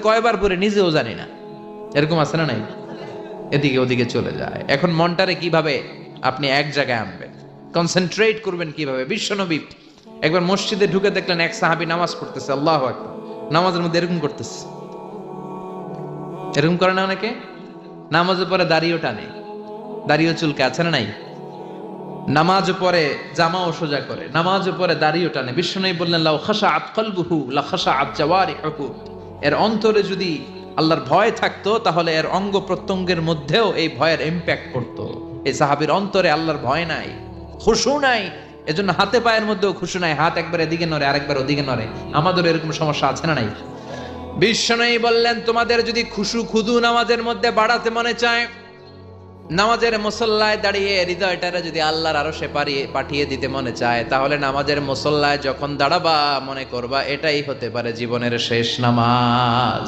কয়বার পরে নিজেও জানি না, এরকম আছে না নাই? এদিকে ওদিকে চলে যায়। এখন মনটারে কিভাবে আপনি এক জায়গায় আনবেন, কনসেন্ট্রেট করবেন কিভাবে? বিশ্বনবী একবার মসজিদে ঢুকে দেখলেন এক সাহাবী নামাজ পড়তেছে, আল্লাহু আকবার, নামাজের মধ্যে এরকম করতেছে। এরকম করে না অনেকে? নামাজের পরে দাড়িও টানে, দাড়িও চুলকে, আছে না নাই? নামাজ পরে জামাও সোজা করে, নামাজ পরে দাড়িও টানে। বিশ্বনবী বললেন, লাউ খাশাআত কলবুহু লা খাশাআত জাওয়ারিহুহু, এর অন্তরে যদি আল্লাহর ভয় থাকতো তাহলে এর অঙ্গ প্রত্যঙ্গের মধ্যেও এই ভয়ের ইম্প্যাক্ট পড়তো। এই সাহাবীর অন্তরে আল্লাহর ভয় নাই, খুশু নাই, এজন্য হাতে পায়ের মধ্যেও খুশু নাই, হাত একবার এদিকে নড়ে আরেকবার ওদিকে নড়ে। আমাদের এরকম সমস্যা আছে না নাই? বিশ্বনবী বললেন, তোমাদের যদি খুশু খুদু নামাজের মধ্যে বাড়াতে মনে চায়, নামাজের মুসল্লায় দাঁড়িয়ে হৃদয়টারে যদি আল্লাহর আরশে পাঠিয়ে দিতে মনে চায়, তাহলে নামাজের মুসল্লায় যখন দাঁড়াবা মনে করবা এটাই হতে পারে জীবনের শেষ নামাজ।